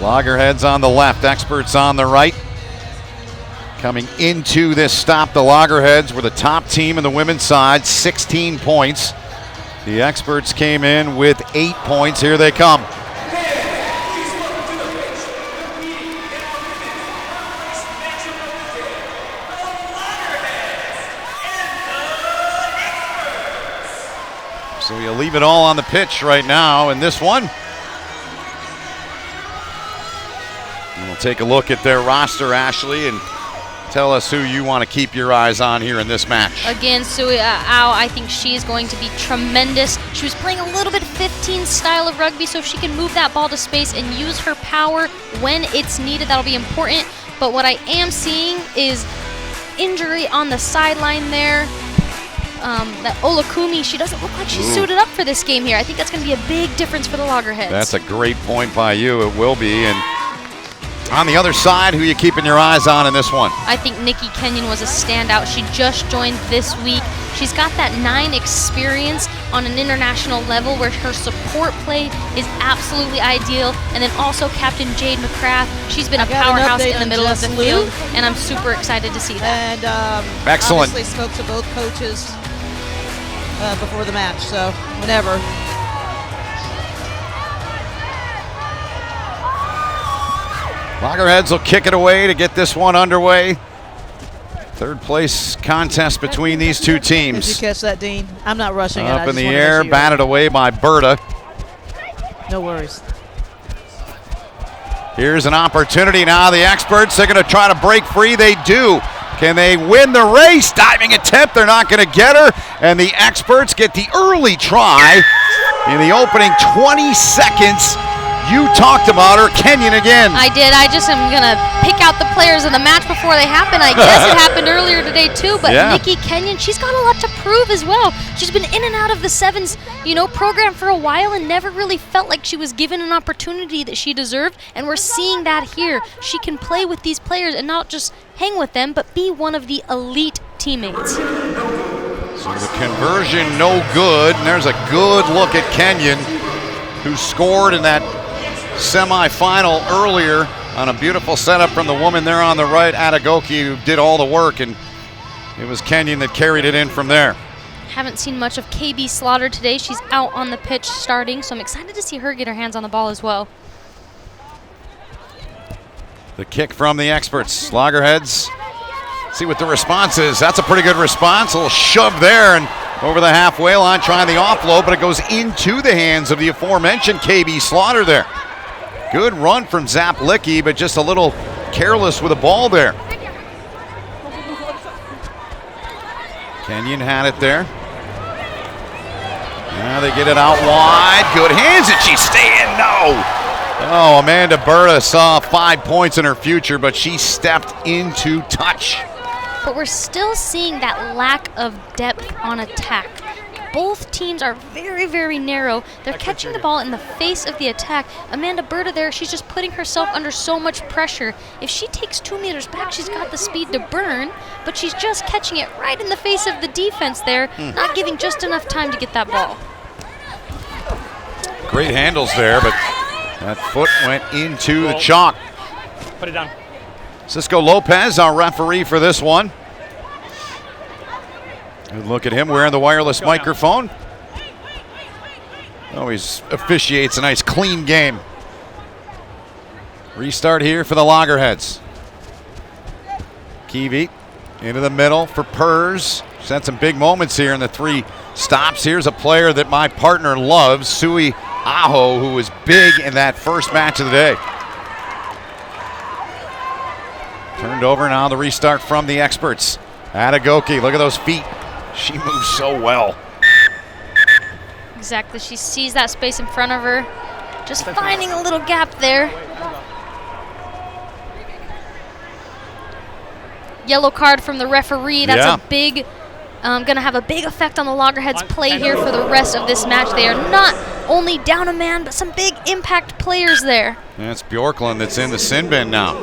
Loggerheads on the left, Experts on the right. Coming into this stop, the Loggerheads were the top team in the women's side, 16 points. The Experts came in with 8 points. Here they come. So you leave it all on the pitch right now in this one. And we'll take a look at their roster, Ashley, and tell us who you want to keep your eyes on here in this match. Again, Sui Ao, I think she is going to be tremendous. She was playing a little bit 15 style of rugby, so if she can move that ball to space and use her power when it's needed, that'll be important. But what I am seeing is injury on the sideline there. That Olakumi, she doesn't look like she's suited up for this game here. I think that's going to be a big difference for the Loggerheads. That's a great point by you. It will be. And on the other side, who are you keeping your eyes on in this one? I think Nikki Kenyon was a standout. She just joined this week. She's got that 9 experience on an international level where her support play is absolutely ideal. And then also Captain Jade McCrath. She's been a powerhouse in the middle of the field, and I'm super excited to see that. And excellent. Obviously spoke to both coaches before the match, so whenever. Loggerheads will kick it away to get this one underway. Third place contest between these two teams. Did you catch that, Dean? I'm not rushing it. Up in the air, batted away by Berta. No worries. Here's an opportunity now. The Experts, they're going to try to break free. They do. Can they win the race? Diving attempt, they're not going to get her. And the Experts get the early try in the opening 20 seconds. You talked about her, Kenyon again. I did. I just am going to pick out the players of the match before they happen. I guess it happened earlier today too, but yeah. Nikki Kenyon, she's got a lot to prove as well. She's been in and out of the Sevens, program for a while and never really felt like she was given an opportunity that she deserved, and we're seeing that here. She can play with these players and not just hang with them, but be one of the elite teammates. So the conversion no good, and there's a good look at Kenyon, who scored in that semi-final earlier on a beautiful setup from the woman there on the right, Adagoki, who did all the work, and it was Kenyon that carried it in from there. Haven't seen much of KB Slaughter today. She's out on the pitch starting, so I'm excited to see her get her hands on the ball as well. The kick from the Experts. Loggerheads, see what the response is. That's a pretty good response. A little shove there and over the halfway line, trying the offload, but it goes into the hands of the aforementioned KB Slaughter there. Good run from Zaplicki, but just a little careless with the ball there. Kenyon had it there. Now they get it out wide. Good hands, and she's staying. No. Oh, Amanda Berta saw 5 points in her future, but she stepped into touch. But we're still seeing that lack of depth on attack. Both teams are very, very narrow. They're catching the ball in the face of the attack. Amanda Berta there, she's just putting herself under so much pressure. If she takes 2 meters back, she's got the speed to burn, but she's just catching it right in the face of the defense there, not giving just enough time to get that ball. Great handles there, but that foot went into the chalk. Put it down. Cisco Lopez, our referee for this one. Good look at him wearing the wireless microphone. Oh, he officiates a nice clean game. Restart here for the Loggerheads. Kiwi into the middle for Pers. She's had some big moments here in the 3 stops. Here's a player that my partner loves, Sui Aho, who was big in that first match of the day. Turned over now, the restart from the Experts. Adagoki, look at those feet. She moves so well. Exactly, she sees that space in front of her. Just finding a little gap there. Yellow card from the referee. That's a big, gonna have a big effect on the Loggerheads' play here for the rest of this match. They are not only down a man, but some big impact players there. That's Bjorklund that's in the sin bin now.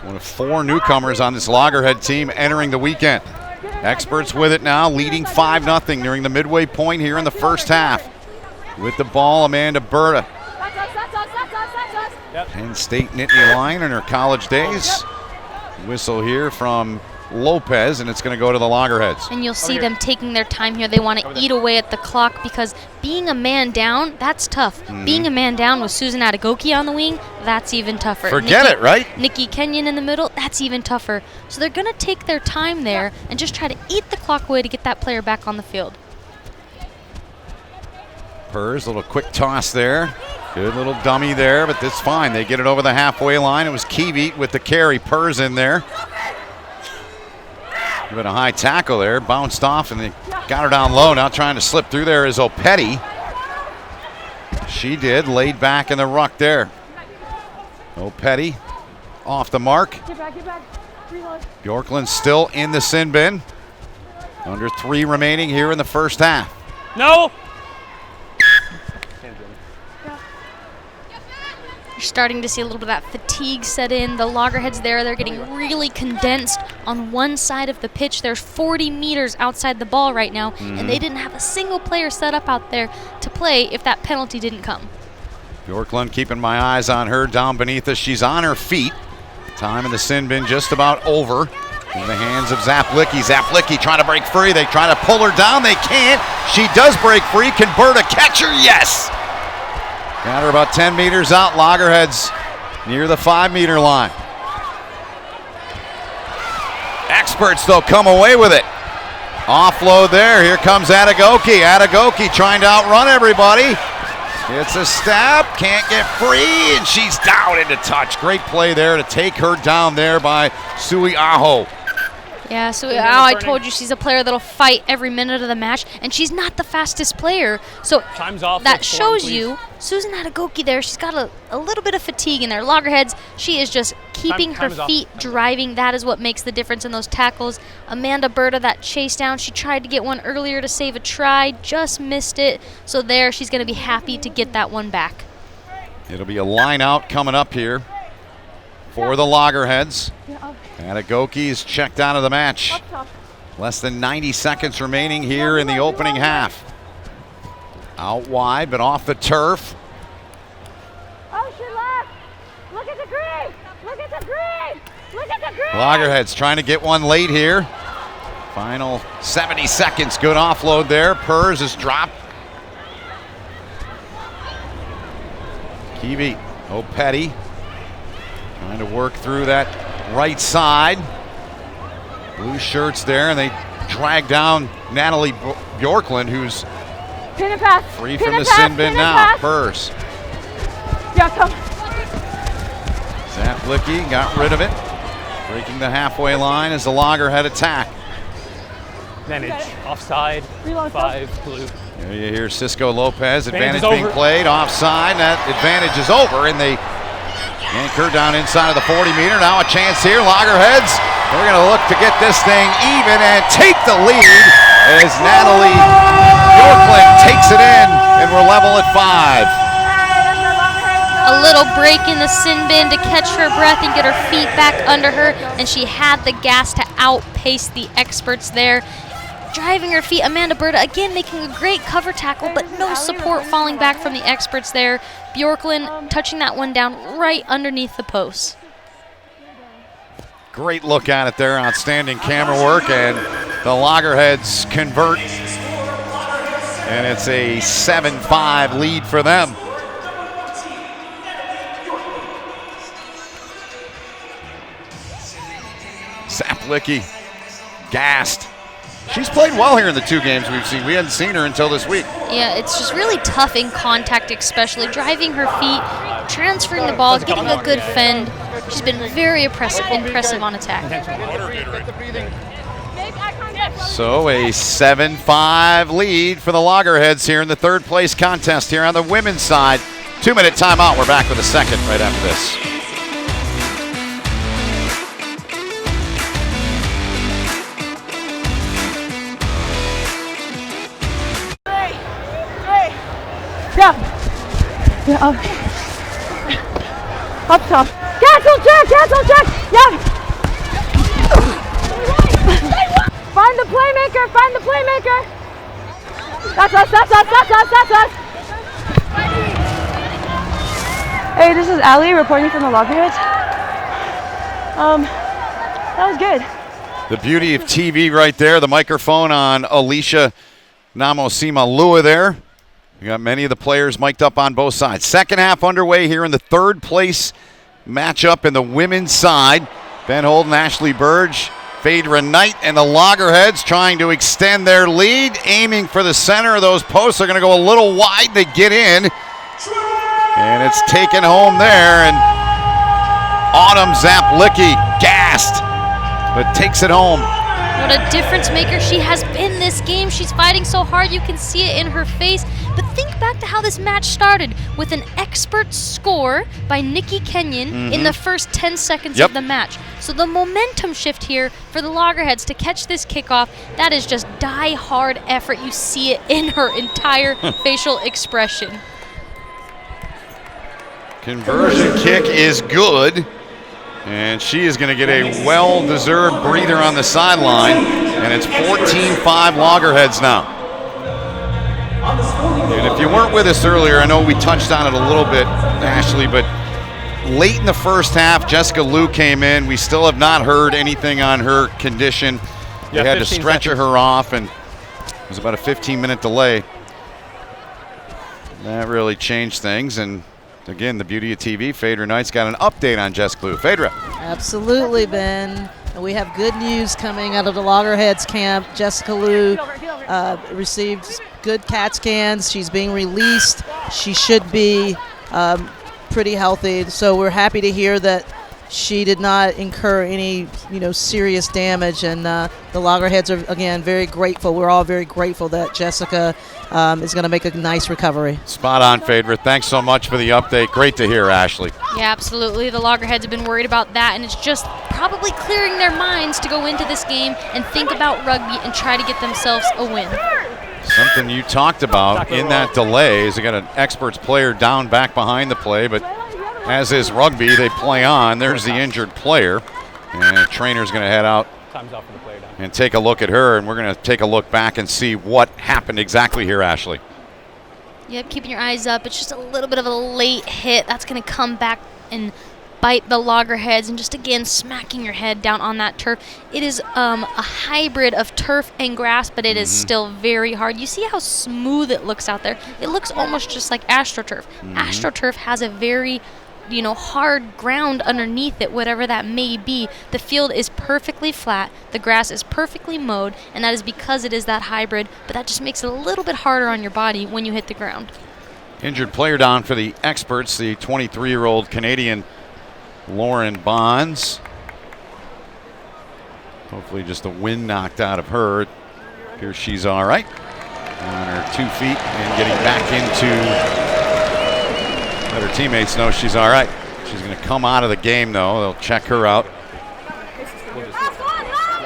One of 4 newcomers on this Loggerhead team entering the weekend. Experts with it now, leading 5-0 nearing the midway point here in the first half. With the ball, Amanda Berta. Penn State Nittany Lion in her college days. Whistle here from Lopez, and it's going to go to the Loggerheads. And you'll see them taking their time here. They want to eat away at the clock because being a man down, that's tough. Being a man down with Susan Adegoke on the wing, that's even tougher. Forget it, right? Nikki Kenyon in the middle, that's even tougher. So they're going to take their time there and just try to eat the clock away to get that player back on the field. Purrs, a little quick toss there. Good little dummy there, but that's fine. They get it over the halfway line. It was Kiwi with the carry. Purrs in there. Give it a high tackle there. Bounced off, and they got her down low. Now trying to slip through there is Opeti. She did. Laid back in the ruck there. Opeti off the mark. Bjorklund still in the sin bin. Under 3 remaining here in the first half. No! You're starting to see a little bit of that fatigue set in. The Loggerheads there, they're getting really condensed on one side of the pitch. There's 40 meters outside the ball right now, and they didn't have a single player set up out there to play if that penalty didn't come. Bjorklund keeping my eyes on her down beneath us. She's on her feet. Time in the sin bin just about over. In the hands of Zaplicki. Zaplicki trying to break free. They try to pull her down. They can't. She does break free. Can Berta catch her? Yes! Got her about 10 meters out. Loggerheads near the 5-meter line. Experts, though, come away with it. Offload there. Here comes Adegoke. Adegoke trying to outrun everybody. It's a step. Can't get free, and she's down into touch. Great play there to take her down there by Sui Aho. Yeah, so I told you she's a player that'll fight every minute of the match, and she's not the fastest player. So Time's off. that shows you Susan Adegoke there. She's got a little bit of fatigue in there. Loggerheads, she is just keeping her feet driving. That is what makes the difference in those tackles. Amanda Berta, that chase down, she tried to get one earlier to save a try, just missed it. So there, she's going to be happy to get that one back. It'll be a line out coming up here for the Loggerheads. Adegoke is checked out of the match. Less than 90 seconds remaining here in the opening half. Out wide, but off the turf. Oh, she left. Look at the green. Look at the green. Look at the green. Loggerheads trying to get one late here. Final 70 seconds. Good offload there. Purrs is dropped. Kiwi, Opeti trying to work through that right side. Blue shirts there, and they drag down Natalie Bjorklund, who's Pin and pass. free Pin from the and pass. sin bin Pin and now. pass. Purrs. Yeah, come. Zaplicki got rid of it. Breaking the halfway line as the Loggerhead attack. Advantage. Offside. Reload, 5 blue. There you hear Cisco Lopez. Advantage Advantage being over. played. Offside. That advantage is over, and they yank her down inside of the 40-meter. Now a chance here. Loggerheads, they're going to look to get this thing even and take the lead as Natalie Bjorklund takes it in, and we're level at 5. A little break in the sin bin to catch her breath and get her feet back under her, and she had the gas to outpace the experts there. Driving her feet, Amanda Berta again making a great cover tackle, but no support falling back from the experts there. Bjorklund touching that one down right underneath the post. Great look at it there. Outstanding camera work, and the Loggerheads convert, and it's a 7-5 lead for them. Zaplicki gassed. She's played well here in the 2 games we've seen. We hadn't seen her until this week. Yeah, it's just really tough in contact, especially driving her feet, transferring the ball, getting a good fend. She's been very impressive on attack. So a 7-5 lead for the Loggerheads here in the 3rd place contest here on the women's side. 2-minute timeout. We're back with a second right after this. Yeah, up top. Cancel check, yeah. Find the playmaker. That's us. Hey, this is Ali reporting from the Loggerheads. That was good. The beauty of TV right there, the microphone on Alicia Namosima-Lua there. We got many of the players mic'd up on both sides. Second half underway here in the third place matchup in the women's side. Ben Holden, Ashley Burge, Phaedra Knight, and the Loggerheads trying to extend their lead, aiming for the center of those posts. They're going to go a little wide to get in. And it's taken home there, and Autumn Zaplicki gassed, but takes it home. What a difference maker she has been this game. She's fighting so hard, you can see it in her face. But think back to how this match started with an expert score by Nikki Kenyon in the first 10 seconds of the match. So the momentum shift here for the Loggerheads to catch this kickoff, that is just die-hard effort. You see it in her entire facial expression. Conversion kick is good. And she is going to get a well-deserved breather on the sideline. And it's 14-5 Loggerheads now. And if you weren't with us earlier, I know we touched on it a little bit, Ashley, but late in the first half, Jessica Liu came in. We still have not heard anything on her condition. They had to stretcher her off, and it was about a 15-minute delay. That really changed things, and again, the beauty of TV, Phaedra Knight's got an update on Jessica Liu. Phaedra. Absolutely, Ben. And we have good news coming out of the Loggerheads camp. Jessica Liu received good CAT scans. She's being released. She should be pretty healthy. So we're happy to hear that she did not incur any, serious damage. And the Loggerheads are, again, very grateful. We're all very grateful that Jessica is going to make a nice recovery. Spot on, Phaedra. Thanks so much for the update. Great to hear, Ashley. Yeah, absolutely. The Loggerheads have been worried about that, and it's just probably clearing their minds to go into this game and think about rugby and try to get themselves a win. Something you talked about in that delay is they got an experts player down back behind the play, but as is rugby, they play on. There's the injured player, and the trainer's going to head out and take a look at her, and we're going to take a look back and see what happened exactly here, Ashley. Yep, keeping your eyes up. It's just a little bit of a late hit. That's going to come back and bite the Loggerheads, and just again smacking your head down on that turf. It is a hybrid of turf and grass, but it is still very hard. You see how smooth it looks out there? It looks almost just like AstroTurf. AstroTurf has a very hard ground underneath it, whatever that may be. The field is perfectly flat, the grass is perfectly mowed, and that is because it is that hybrid, but that just makes it a little bit harder on your body when you hit the ground. Injured player down for the experts, the 23-year-old Canadian Lauren Bonds. Hopefully just the wind knocked out of her. It appears she's all right. On her 2 feet and getting back into, let her teammates know she's all right. She's going to come out of the game, though. They'll check her out.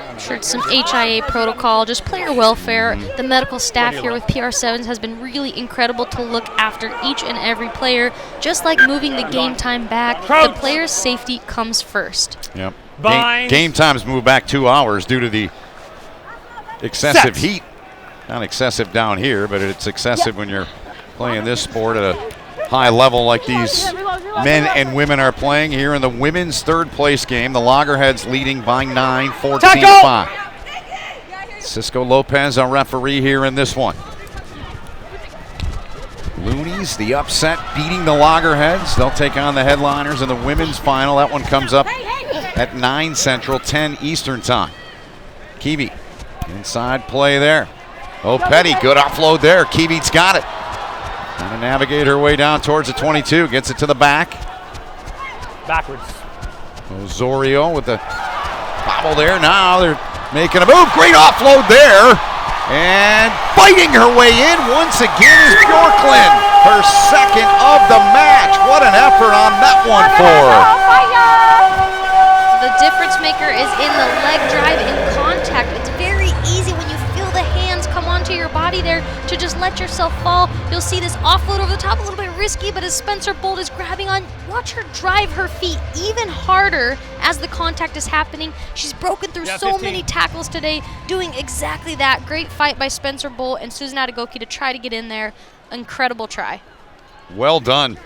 I'm sure it's some HIA protocol, just player welfare. The medical staff here with PR7s has been really incredible to look after each and every player. Just like moving the game time back, the player's safety comes first. Yep. Game times move back 2 hours due to the excessive heat. Not excessive down here, but it's excessive when you're playing this sport at a high level like these men and women are playing here in the women's third place game. The Loggerheads leading by 9, 14-5. Cisco Lopez, our referee here in this one. Loonies, the upset, beating the Loggerheads. They'll take on the headliners in the women's final. That one comes up at 9 Central, 10 Eastern time. Kiwi, inside play there. Oh, Petty, good offload there. Kiwi's got it. Trying to navigate her way down towards the 22. Gets it to the back. Backwards. Osorio with the bobble there. Now they're making a move. Great offload there. And fighting her way in once again is Bjorklund. Her second of the match. What an effort on that one for her. The difference maker is in the leg drive in contact. It's very easy when you feel the hands come onto your body there to just let yourself fall. You'll see this offload over the top, a little bit risky, but as Spencer Bolt is grabbing on, watch her drive her feet even harder as the contact is happening. She's broken through so many tackles today, doing exactly that. Great fight by Spencer Bolt and Susan Atagoki to try to get in there. Incredible try. Well done.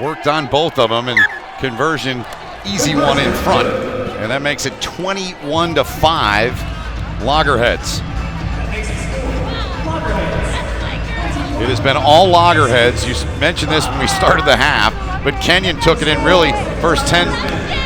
worked on both of them, and conversion, easy one in front. And that makes it 21-5 Loggerheads. It has been all Loggerheads. You mentioned this when we started the half, but Kenyon took it in really first 10,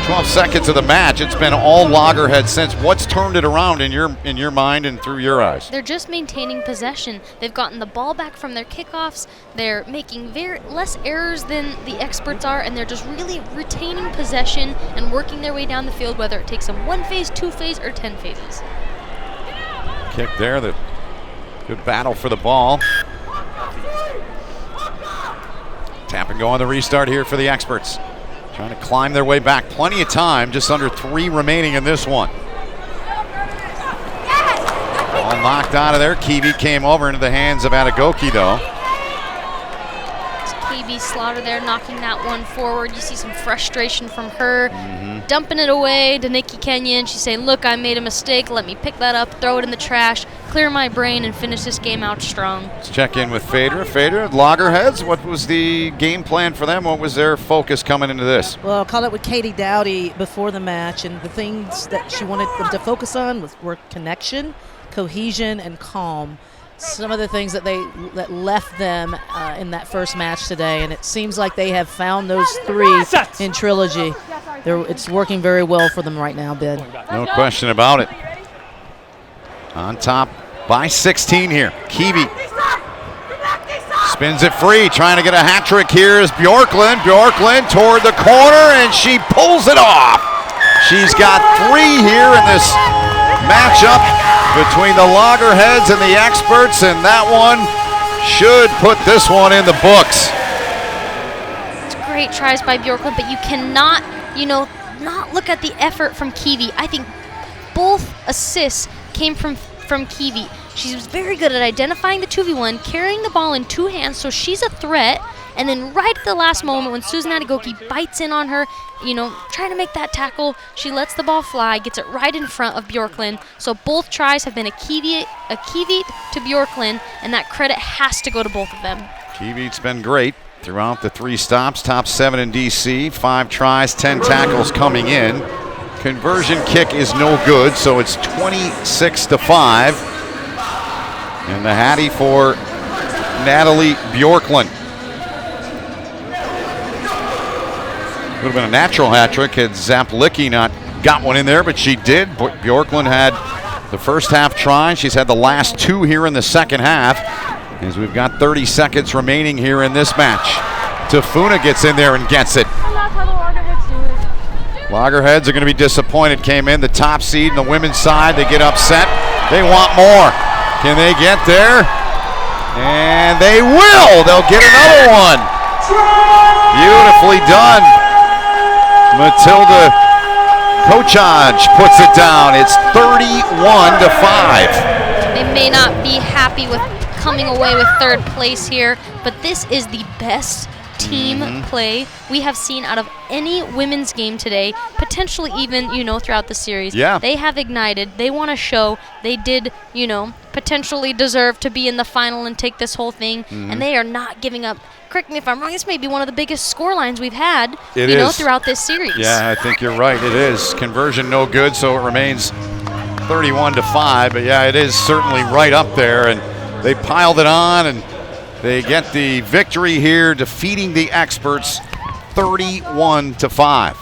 12 seconds of the match. It's been all Loggerheads since. What's turned it around in your mind and through your eyes? They're just maintaining possession. They've gotten the ball back from their kickoffs. They're making less errors than the experts are, and they're just really retaining possession and working their way down the field, whether it takes them 1 phase, 2 phase, or 10 phases. Kick there, the good battle for the ball. Tap and go on the restart here for the experts. Trying to climb their way back. Plenty of time, just under 3 remaining in this one. All knocked out of there. Kiwi came over into the hands of Atagoki though. KB Slaughter there knocking that one forward. You see some frustration from her. Dumping it away to Nikki Kenyon. She's saying, look, I made a mistake. Let me pick that up, throw it in the trash, clear my brain, and finish this game out strong. Let's check in with Phaedra. Phaedra, Loggerheads, what was the game plan for them? What was their focus coming into this? Well, I caught up with Katie Dowdy before the match, and the things that she wanted them to focus on were connection, cohesion, and calm. Some of the things that left them in that first match today, and it seems like they have found those 3 in Trilogy. It's working very well for them right now, Ben. No question about it. On top by 16 here. Kiwi spins it free, trying to get a hat trick here is Bjorklund. Bjorklund toward the corner, and she pulls it off. She's got 3 here in this matchup between the Loggerheads and the experts, and that one should put this one in the books. It's great tries by Bjorklund, but you cannot, not look at the effort from Kiwi. I think both assists came from Kiwi. She was very good at identifying the 2v1, carrying the ball in 2 hands, so she's a threat. And then right at the last moment when Susan Atagoki bites in on her, trying to make that tackle, she lets the ball fly, gets it right in front of Bjorklund. So both tries have been a Kiwi to Bjorklund, and that credit has to go to both of them. Kiwi's been great throughout the 3 stops, top 7 in DC, 5 tries, 10 tackles coming in. Conversion kick is no good, so it's 26-5. And the Hattie for Natalie Bjorklund. Would have been a natural hat trick had Zaplicki not got one in there, but she did. Bjorklund had the first half try. She's had the last 2 here in the second half, as we've got 30 seconds remaining here in this match. Tafuna gets in there and gets it. That's how the Loggerheads do it. Loggerheads are going to be disappointed. Came in the top seed in the women's side. They get upset. They want more. Can they get there? And they will. They'll get another one. Beautifully done. Matilda Kochaj puts it down. It's 31-5. They may not be happy with coming away with 3rd place here, but this is the best team play we have seen out of any women's game today, potentially even, throughout the series. Yeah. They have ignited. They want to show they did, potentially deserve to be in the final and take this whole thing, and they are not giving up. Correct me if I'm wrong, this may be one of the biggest score lines we've had, throughout this series. Yeah, I think you're right. It is. Conversion no good, so it remains 31-5, but yeah, it is certainly right up there, and they piled it on, and they get the victory here, defeating the experts 31-5.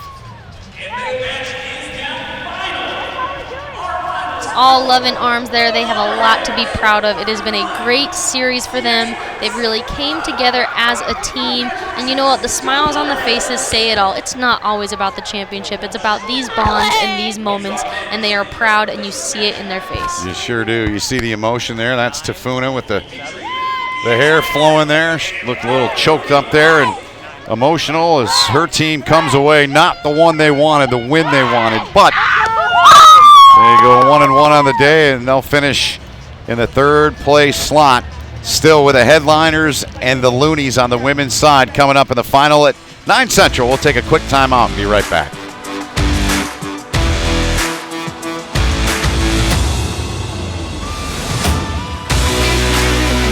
All love and arms there. They have a lot to be proud of. It has been a great series for them. They've really came together as a team. And you know what? The smiles on the faces say it all. It's not always about the championship. It's about these bonds and these moments. And they are proud, and you see it in their face. You sure do. You see the emotion there. That's Tafuna with the hair flowing there. She looked a little choked up there and emotional as her team comes away. Not the one they wanted, the win they wanted. But they go 1-1 on the day, and they'll finish in the 3rd place slot, still with the headliners and the Loonies on the women's side coming up in the final at 9 Central. We'll take a quick timeout and be right back.